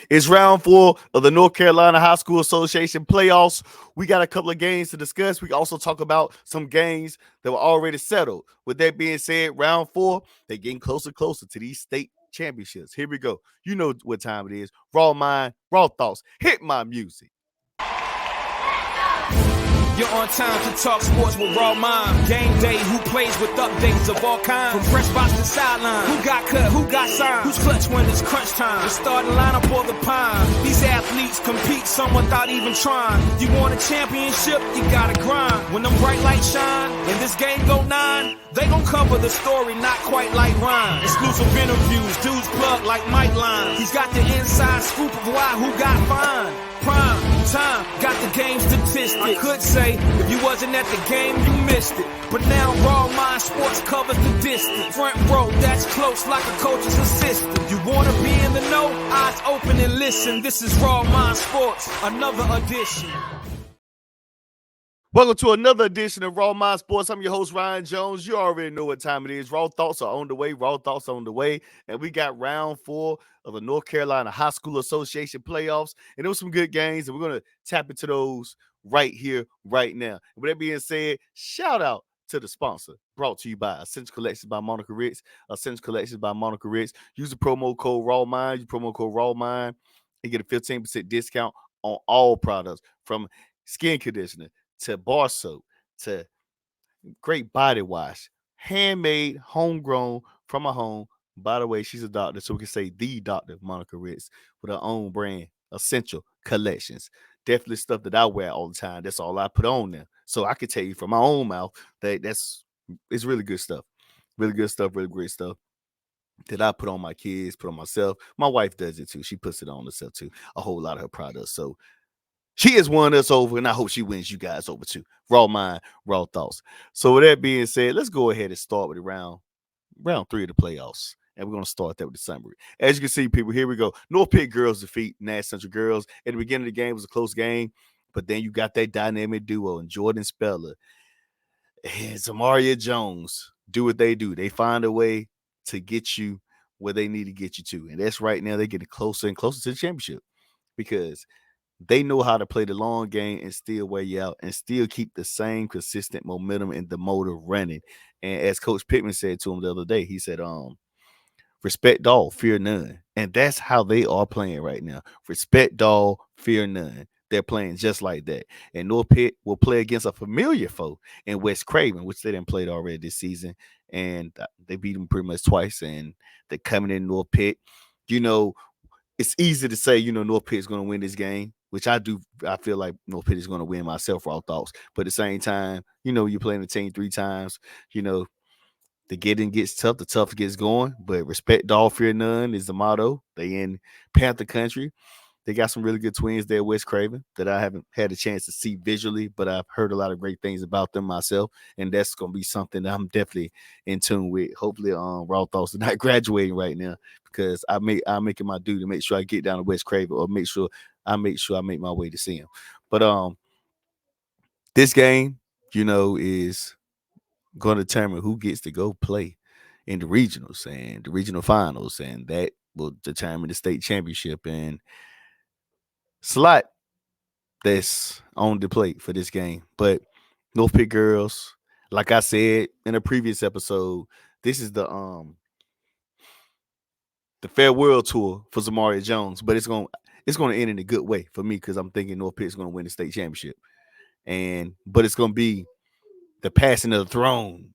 It's round 4 of the North Carolina High School Association playoffs. We got a couple of games to discuss. We can also talk about some games that were already settled. With that being said, round 4, they're getting closer and closer to these state championships. Here we go. You know what time it is. Raw mind, raw thoughts. Hit my music. You're on time to talk sports with Raw Mind. Game day, who plays with updates of all kinds. From fresh spots to sideline. Who got cut, who got signed. Who's clutch when it's crunch time. The starting lineup or the pine. These athletes compete, some without even trying. You want a championship, you gotta grind. When them bright lights shine, and this game go 9, they gon' cover the story, not quite like Ryan. Exclusive interviews, dudes plug like Mike Line. He's got the inside scoop of why, who got fined. Prime time, got the game statistics. I could say, if you wasn't at the game, you missed it. But now Raw Mind Sports covers the distance. Front row, that's close like a coach's assistant. You wanna be in the know? Eyes open and listen. This is Raw Mind Sports, another edition. Welcome to another edition of Raw Mind Sports. I'm your host, Ryan Jones. You already know what time it is. Raw thoughts are on the way. Raw thoughts are on the way. And we got round 4 of the North Carolina High School Association playoffs. And there were some good games, and we're going to tap into those right here, right now. And with that being said, shout out to the sponsor, brought to you by Essential Collections by Monica Ritz. Essential Collections by Monica Ritz. Use the promo code RAWMIND. Use promo code RAWMIND and get a 15% discount on all products, from skin conditioner to bar soap, to great body wash, handmade, homegrown from a home. By the way, she's a doctor, so we can say the Dr. Monica Ritz with her own brand, Essential Collections. Definitely stuff that I wear all the time. That's all I put on there. So I can tell you from my own mouth that it's really good stuff. Really good stuff, really great stuff that I put on my kids, put on myself. My wife does it too. She puts it on herself too. A whole lot of her products. So she has won us over, and I hope she wins you guys over too. Raw mind, raw thoughts. So with that being said, let's go ahead and start with round 3 of the playoffs. And we're going to start that with the summary. As you can see, people, here we go. North Pitt girls defeat Nash Central girls. At the beginning of the game, it was a close game. But then you got that dynamic duo, and Jordan Speller and Zamaria Jones do what they do. They find a way to get you where they need to get you to. And that's right now, they're getting closer and closer to the championship, because they know how to play the long game and still wear you out and still keep the same consistent momentum and the motor running. And as Coach Pittman said to him the other day, he said, respect all, fear none. And that's how they are playing right now. Respect all, fear none. They're playing just like that. And North Pitt will play against a familiar foe in West Craven, which they didn't play already this season. And they beat them pretty much twice. And they're coming in North Pitt. You know, it's easy to say, North Pitt is going to win this game, which I do. I feel like North Pitt is going to win myself, raw thoughts. But at the same time, you're playing the team 3 times. The getting gets tough, the tough gets going. But respect all, fear none is the motto. They in Panther country. They got some really good twins there, West Craven, that I haven't had a chance to see visually, but I've heard a lot of great things about them myself, and that's going to be something that I'm definitely in tune with. Hopefully, Raw Thoughts are not graduating right now, because I'm making my due to make sure I get down to West Craven, or make sure I make my way to see them. But this game, is going to determine who gets to go play in the regionals and the regional finals, and that will determine the state championship. And it's a lot that's on the plate for this game. But North Pitt girls, like I said in a previous episode, this is the farewell tour for Zamaria Jones. But it's gonna end in a good way for me, because I'm thinking North Pitt is gonna win the state championship. But it's gonna be the passing of the throne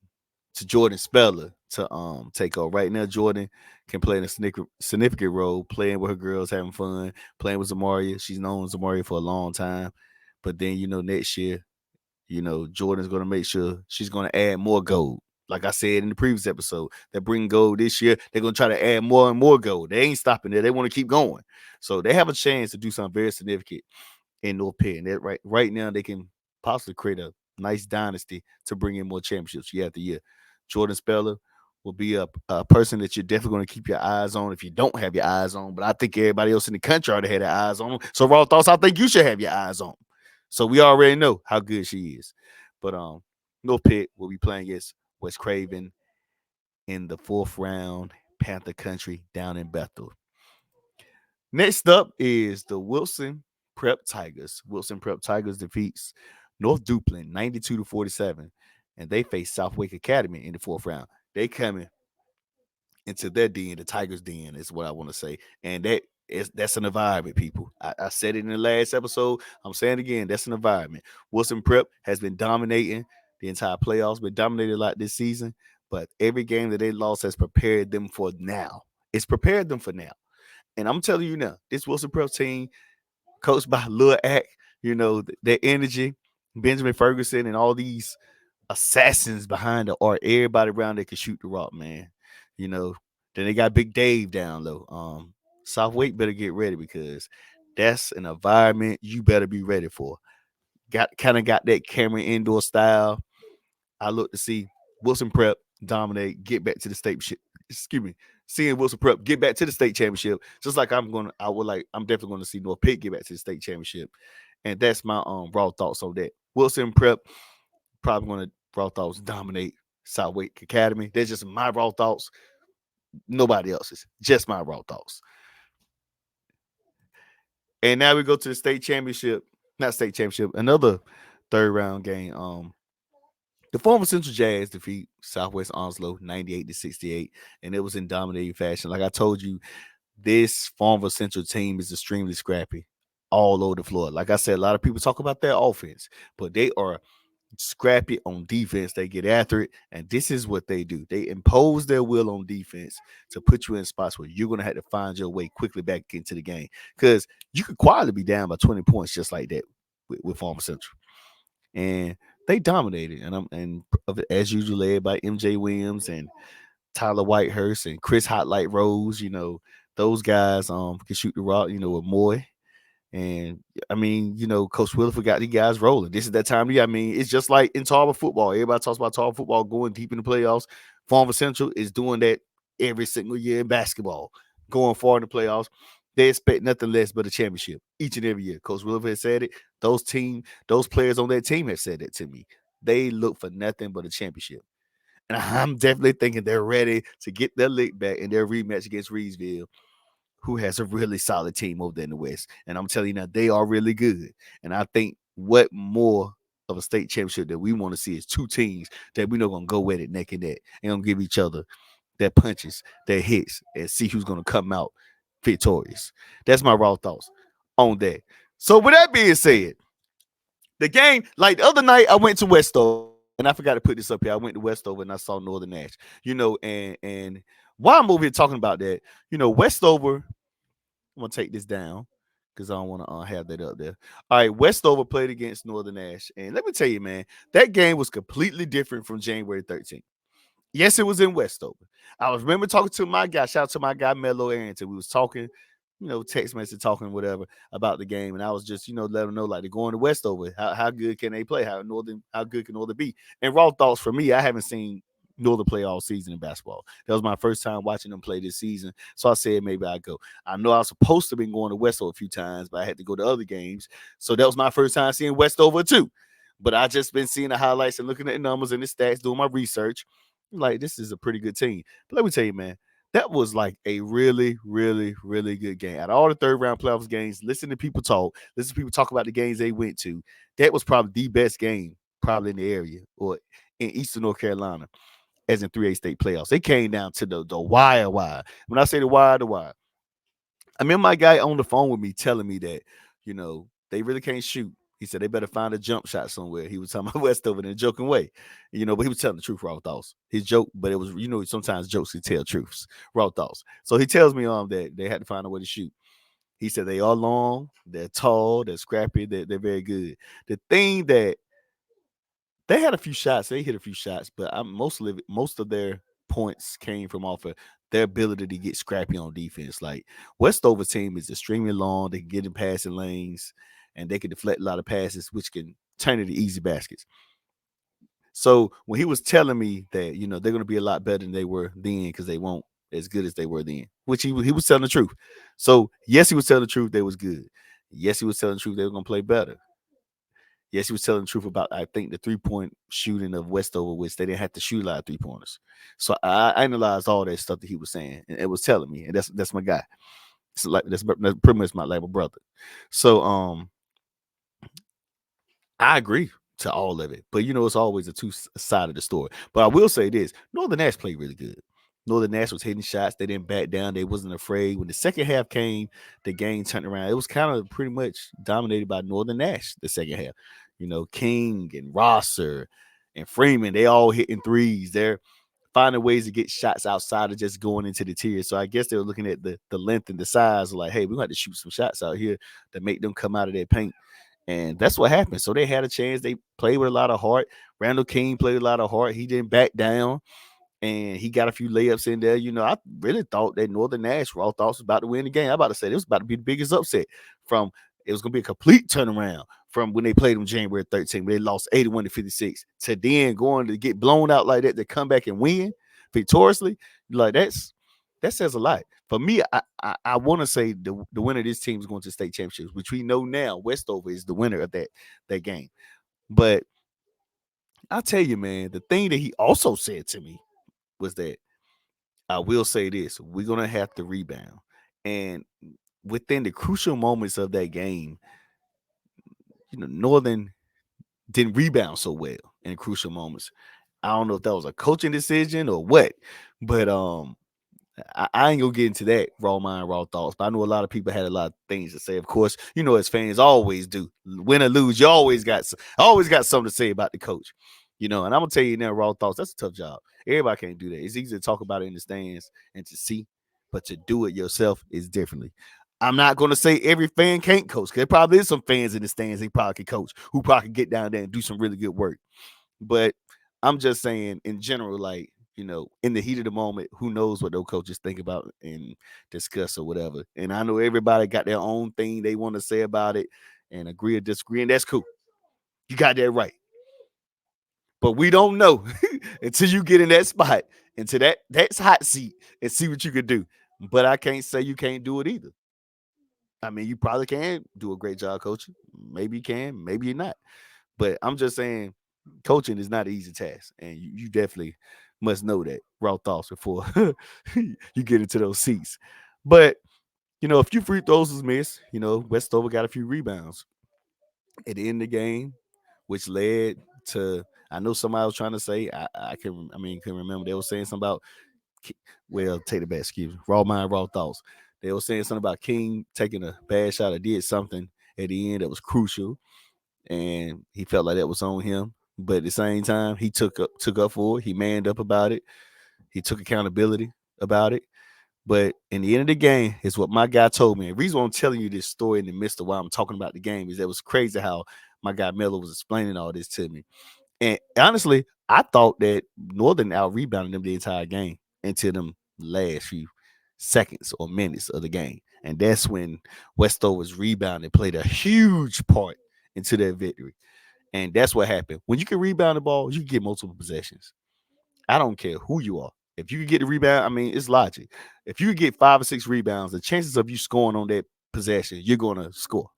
to Jordan Speller to take over. Right now, Jordan can play in a significant role, playing with her girls, having fun, playing with Zamaria. She's known Zamaria for a long time. But then, next year, Jordan's going to make sure she's going to add more gold. Like I said in the previous episode, they bring gold this year. They're going to try to add more and more gold. They ain't stopping there. They want to keep going. So they have a chance to do something very significant in North Pitt. And that right now, they can possibly create a nice dynasty to bring in more championships year after year. Jordan Speller will be a person that you're definitely going to keep your eyes on if you don't have your eyes on. But I think everybody else in the country already had their eyes on him. So Raw Thoughts, I think you should have your eyes on him. So we already know how good she is. But North Pitt will be playing against West Craven in the 4th round, Panther Country down in Bethel. Next up is the Wilson Prep Tigers. Wilson Prep Tigers defeats North Duplin 92-47, and they face South Wake Academy in the fourth round. They coming into their den, the Tigers' den is what I want to say, and that's an environment, people. I said it in the last episode. I'm saying it again. That's an environment. Wilson Prep has been dominating the entire playoffs, been dominated a lot this season, but every game that they lost has prepared them for now. It's prepared them for now. And I'm telling you now, this Wilson Prep team, coached by Lil Ack, their energy, Benjamin Ferguson, and all these assassins behind the art, everybody around there can shoot the rock, man. You know, then they got Big Dave down low. South Wake better get ready because that's an environment you better be ready for. Got that Cameron Indoor style. I look to see Wilson Prep dominate, get back to the state. Excuse me, seeing Wilson Prep get back to the state championship. Just like I'm definitely going to see North Pitt get back to the state championship. And that's my raw thoughts on that. Wilson Prep probably going to raw thoughts dominate South Wake Academy. They're just my raw thoughts. Nobody else's. Just my raw thoughts. And now we go to the state championship. Not state championship. Another third round game. The Farmville Central Jazz defeat Southwest Onslow 98-68, and it was in dominating fashion. Like I told you, this Farmville Central team is extremely scrappy all over the floor. Like I said, a lot of people talk about their offense, but they are scrappy on defense. They get after it, and this is what they do. They impose their will on defense to put you in spots where you're going to have to find your way quickly back into the game, because you could quietly be down by 20 points just like that with Farmville Central. And they dominated, and as usual, led by MJ Williams and Tyler Whitehurst and Chris Hotlight Rose. Those guys can shoot the rock. With Moy. And I mean, Coach Williford got these guys rolling. This is that time of year. I mean, it's just like in Tarver football. Everybody talks about Tarver football going deep in the playoffs. Farmville Central is doing that every single year in basketball, going far in the playoffs. They expect nothing less but a championship each and every year. Coach Williford has said it. Those players on that team have said it to me. They look for nothing but a championship. And I'm definitely thinking they're ready to get their lick back in their rematch against Reedsville, who has a really solid team over there in the West. And I'm telling you now, they are really good. And I think what more of a state championship that we want to see is two teams that we're not going to go at it neck and neck and going to give each other their punches, their hits, and see who's going to come out victorious. That's my raw thoughts on that. So with that being said, the game, like the other night, I went to Westover, and I forgot to put this up here. I went to Westover and I saw Northern Nash, and while I'm over here talking about that, Westover, I'm going to take this down because I don't want to have that up there. All right, Westover played against Northern Nash, and let me tell you, man, that game was completely different from January 13th. Yes, it was in Westover. I remember talking to my guy, shout out to my guy, Mello Arrington. We was talking, text message, talking, whatever, about the game. And I was just, let them know, like, they're going to Westover. How good can they play? How good can Northern be? And raw thoughts for me, I haven't seen Northern play all season in basketball. That was my first time watching them play this season. So I said maybe I'd go. I know I was supposed to have been going to Westover a few times, but I had to go to other games. So that was my first time seeing Westover too. But I just been seeing the highlights and looking at the numbers and the stats, doing my research. Like, this is a pretty good team. But let me tell you, man, that was like a really, really, really good game. Out of all the third round playoffs games, listen to people talk about the games they went to. That was probably the best game, probably in the area or in Eastern North Carolina, as in 3A state playoffs. It came down to the wire. When I say the wire, I remember my guy on the phone with me telling me that, they really can't shoot. He said they better find a jump shot somewhere. He was talking about Westover in a joking way, but he was telling the truth, raw thoughts. His joke, but it was, sometimes jokes can tell truths, raw thoughts. So he tells me that they had to find a way to shoot. He said they are long, they're tall, they're scrappy, they're very good. The thing that they had a few shots, they hit a few shots, but most of their points came from off of their ability to get scrappy on defense. Like, Westover's team is extremely long. They can get in passing lanes, and they can deflect a lot of passes, which can turn into easy baskets. So when he was telling me that, they're going to be a lot better than they were then because they won't as good as they were then, which he was telling the truth. So, yes, he was telling the truth. They was good. Yes, he was telling the truth. They were going to play better. Yes, he was telling the truth about, I think, the three-point shooting of Westover, which they didn't have to shoot a lot of three-pointers. So I analyzed all that stuff that he was saying, and it was telling me, and that's my guy. It's like that's pretty much my brother. So I agree to all of it, but it's always a two side of the story. But I will say this: Northern Nash played really good. Northern Nash was hitting shots. They didn't back down. They wasn't afraid. When the second half came, the game turned around. It was kind of pretty much dominated by Northern Nash the second half. King and Rosser and Freeman, they all hitting threes. They're finding ways to get shots outside of just going into the tier. So I guess they were looking at the length and the size, like, hey, we got to shoot some shots out here to make them come out of their paint. And that's what happened. So they had a chance. They played with a lot of heart. Randall King played with a lot of heart. He didn't back down, and he got a few layups in there. I really thought that Northern Nash, raw thoughts, was about to win the game. I'm about to say it was about to be the biggest upset from it was going to be a complete turnaround from when they played them January 13th, when they lost 81-56, to then going to get blown out like that, to come back and win victoriously. Like that says a lot. For me, I want to say the winner of this team is going to state championships, which we know now Westover is the winner of that game. But I'll tell you, man, the thing that he also said to me was that I will say this: we're gonna have to rebound, and within the crucial moments of that game, Northern didn't rebound so well in crucial moments. I don't know if that was a coaching decision or what, but I ain't gonna get into that raw mind, raw thoughts. But I know a lot of people had a lot of things to say. Of course, as fans always do, win or lose, you always got something to say about the coach. And I'm gonna tell you now, raw thoughts. That's a tough job. Everybody can't do that. It's easy to talk about it in the stands and to see, but to do it yourself is differently. I'm not gonna say every fan can't coach. There probably is some fans in the stands they probably can coach, who probably can get down there and do some really good work. But I'm just saying in general, like, in the heat of the moment, who knows what those coaches think about and discuss or whatever. And I know everybody got their own thing they want to say about it and agree or disagree, and that's cool. You got that right. But we don't know until you get in that spot, into that's hot seat, and see what you can do. But I can't say you can't do it either. I mean, you probably can do a great job coaching. Maybe you can, maybe you're not. But I'm just saying, coaching is not an easy task, and you definitely must know that. Raw thoughts before you get into those seats. But a few free throws was missed. Westover got a few rebounds at the end of the game, which led to, I know somebody was trying to say, can remember, they were saying something about, well, take it back, excuse me, raw mind, raw thoughts. They were saying something about King taking a bad shot or did something at the end that was crucial, and he felt like that was on him. But at the same time, he took up for it. He manned up about it. He took accountability about it. But in the end of the game, is what my guy told me. The reason why I'm telling you this story in the midst of why I'm talking about the game is that it was crazy how my guy Miller was explaining all this to me. And honestly, I thought that Northern out rebounded them the entire game until them last few seconds or minutes of the game. And that's when Westover's rebounding played a huge part into their victory. And that's what happened. When you can rebound the ball, you can get multiple possessions. I don't care who you are. If you can get the rebound, I mean, it's logic. If you get 5 or 6 rebounds, the chances of you scoring on that possession, you're going to score,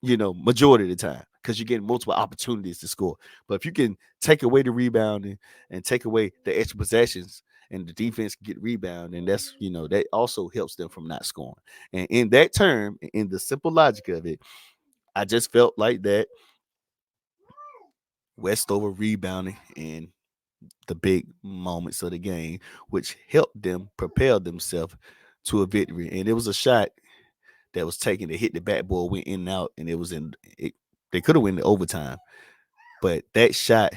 majority of the time, because you're getting multiple opportunities to score. But if you can take away the rebounding and take away the extra possessions, and the defense can get rebound, and that's, that also helps them from not scoring. And in that term, in the simple logic of it, I just felt like that Westover rebounding in the big moments of the game, which helped them propel themselves to a victory. And it was a shot that was taken to hit the backboard, went in and out, and it was in it. They could have won the overtime, but that shot.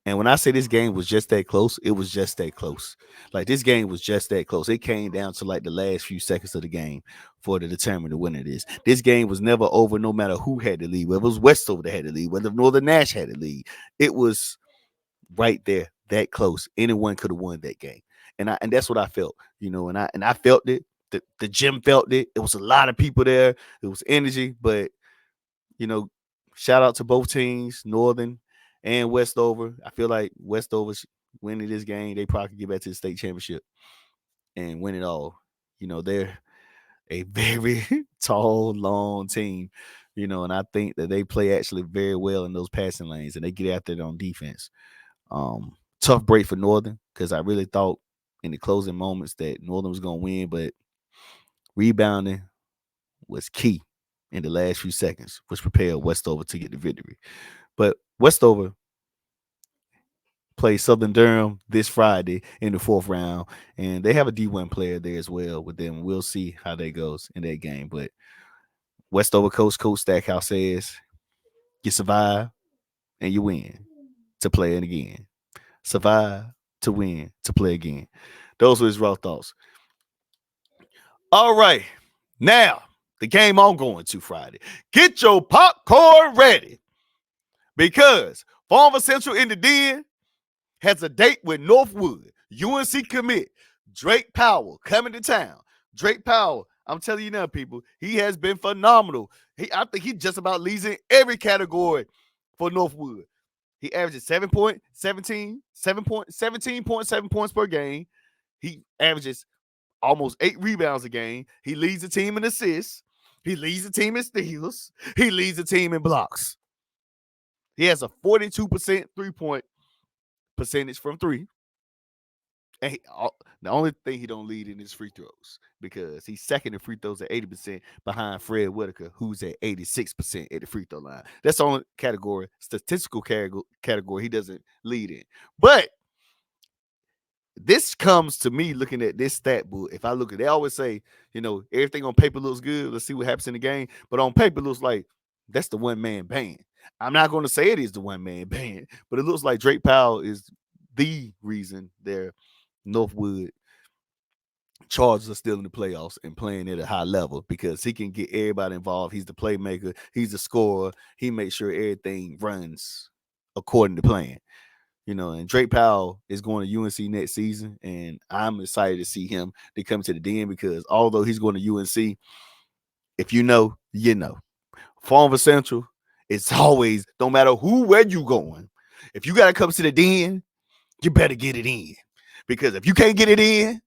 And when I say this game was just that close, it was just that close. Like, this game was just that close. It came down to like the last few seconds of the game for to determine the winner of this. This game was never over, no matter who had the lead. Whether it was Westover that had the lead, whether Northern Nash had the lead, it was right there, that close. Anyone could have won that game. And that's what I felt, and I felt it. The gym felt it. It was a lot of people there. It was energy, but shout out to both teams, Northern and Westover. I feel like Westover's winning this game. They probably could get back to the state championship and win it all. They're a very tall, long team, and I think that they play actually very well in those passing lanes, and they get after it on defense. Tough break for Northern, because I really thought in the closing moments that Northern was going to win, but Rebounding was key in the last few seconds, which propelled Westover to get the victory. But Westover plays Southern Durham this Friday in the 4th round, and they have a D1 player there as well with them. We'll see how that goes in that game. But Westover Coach Stackhouse says, you survive and you win to play it again. Survive to win to play again. Those were his raw thoughts. All right. Now, the game I'm going to Friday. Get your popcorn ready because Farmville Central in the Den has a date with Northwood. UNC commit Drake Powell coming to town. Drake Powell, I'm telling you now, people, he has been phenomenal. I think he just about leads in every category for Northwood. He averages 17.7 points per game. He averages almost 8 rebounds a game. He leads the team in assists. He leads the team in steals. He leads the team in blocks. He has a 42% three-point percentage from 3. And the only thing he don't lead in is free throws because he's second in free throws at 80% behind Fred Whitaker, who's at 86% at the free throw line. That's the only category, statistical category he doesn't lead in. But this comes to me looking at this stat book. If I look at, they always say, everything on paper looks good. Let's see what happens in the game. But on paper, it looks like that's the one-man band. I'm not going to say it is the one-man band, but it looks like Drake Powell is the reason their Northwood Chargers are still in the playoffs and playing at a high level because he can get everybody involved. He's the playmaker. He's the scorer. He makes sure everything runs according to plan. And Drake Powell is going to UNC next season, and I'm excited to see him to come to the Den because although he's going to UNC, if you know, you know. Farmville Central, it's always, no matter where you going, if you got to come to the Den, you better get it in. Because if you can't get it in,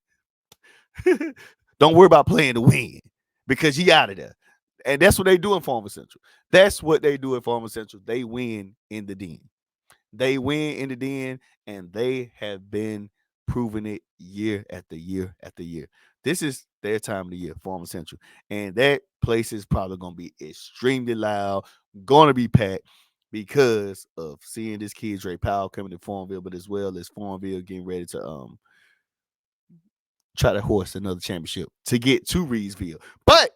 don't worry about playing to win because you out of there. And that's what they do in Farmville Central. That's what they do in Farmville Central. They win in the Den. They win in the Den, and they have been proving it year after year after year. This is their time of the year, Farmville Central. And that place is probably going to be extremely loud, going to be packed because of seeing this kid, Drake Powell, coming to Farmville, but as well as Farmville getting ready to try to horse another championship to get to Reedsville. But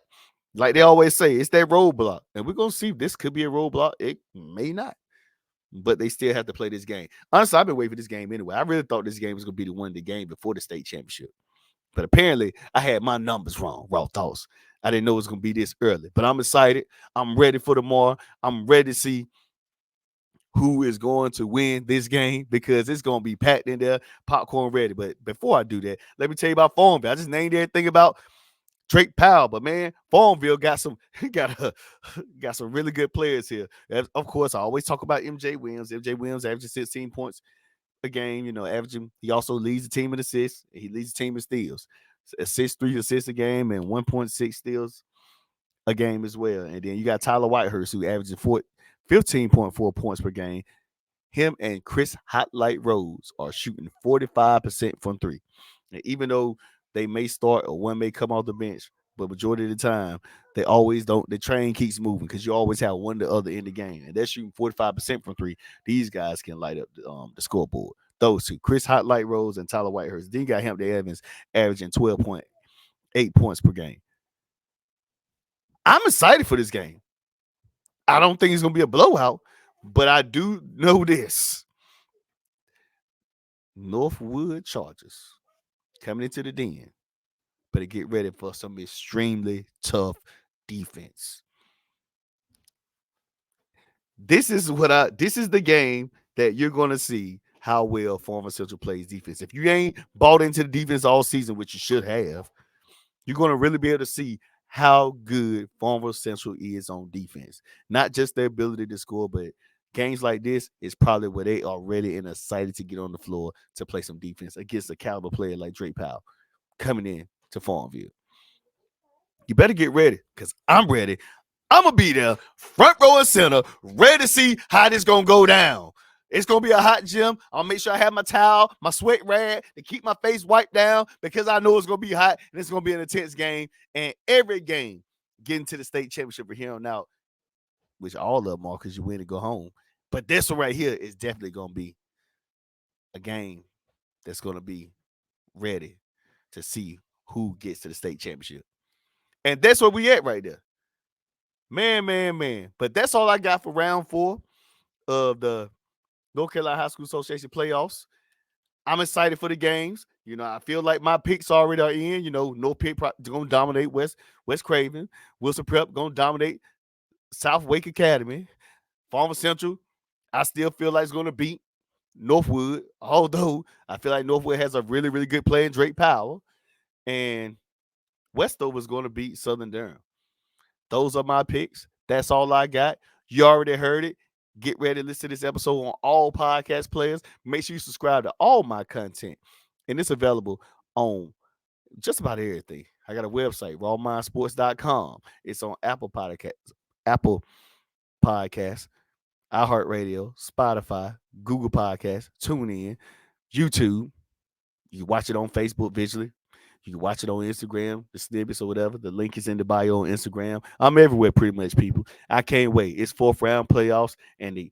like they always say, it's that roadblock. And we're going to see if this could be a roadblock. It may not. But they still have to play this game. Honestly, I've been waiting for this game anyway. I really thought this game was going to be the one of the game before the state championship. But apparently, I had my numbers wrong. Raw thoughts. I didn't know it was going to be this early. But I'm excited. I'm ready for tomorrow. I'm ready to see who is going to win this game because it's going to be packed in there, popcorn ready. But before I do that, let me tell you about Farmville. I just named everything about Drake Powell, but man, Farmville got some really good players here. Of course, I always talk about MJ Williams. MJ Williams averages 16 points a game, averaging. He also leads the team in assists. He leads the team in steals. 3 assists a game and 1.6 steals a game as well. And then you got Tyler Whitehurst, who averages 15.4 points per game. Him and Chris Hotlight Rose are shooting 45% from 3. And even though they may start or one may come off the bench, but majority of the time, they always don't. The train keeps moving because you always have one or the other in the game. And they're shooting 45% from 3. These guys can light up the scoreboard. Those two, Chris Hotlight Rose and Tyler Whitehurst. Then you got Hampton Evans averaging 12.8 points per game. I'm excited for this game. I don't think it's going to be a blowout, but I do know this. Northwood Chargers coming into the Den, better get ready for some extremely tough defense. This is the game that you're going to see how well Farmville Central plays defense. If you ain't bought into the defense all season, which you should have, you're going to really be able to see how good Farmville Central is on defense. Not just their ability to score, but games like this is probably where they are ready and excited to get on the floor to play some defense against a caliber player like Drake Powell coming in to Farmville. You better get ready because I'm ready. I'm going to be there, front row and center, ready to see how this going to go down. It's going to be a hot gym. I'll make sure I have my towel, my sweat rag to keep my face wiped down because I know it's going to be hot and it's going to be an intense game. And every game getting to the state championship from here on out, which all of them are because you win and go home. But this one right here is definitely going to be a game that's going to be ready to see who gets to the state championship. And that's where we at right there. Man. But that's all I got for round 4 of the North Carolina High School Association playoffs. I'm excited for the games. You know, I feel like my picks already are in. You know, North Pitt going to dominate West Craven. Wilson Prep going to dominate South Wake Academy. Farmville Central, I still feel like it's going to beat Northwood, although I feel like Northwood has a really, really good player in Drake Powell. And Westover is going to beat Southern Durham. Those are my picks. That's all I got. You already heard it. Get ready to listen to this episode on all podcast players. Make sure you subscribe to all my content. And it's available on just about everything. I got a website, rawmindsports.com. It's on Apple Podcasts, iHeartRadio, Spotify, Google Podcasts, TuneIn, YouTube. You can watch it on Facebook visually. You can watch it on Instagram, the snippets or whatever. The link is in the bio on Instagram. I'm everywhere pretty much, people. I can't wait. It's 4th round playoffs, and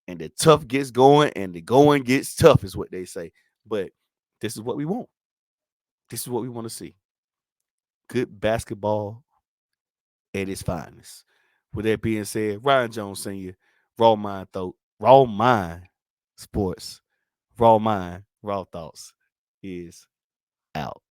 the tough gets going, and the going gets tough is what they say. But this is what we want. This is what we want to see. Good basketball at its finest. With that being said, Ryan Jones Sr., Raw Mind Sports, Raw Mind, Raw Thoughts is out.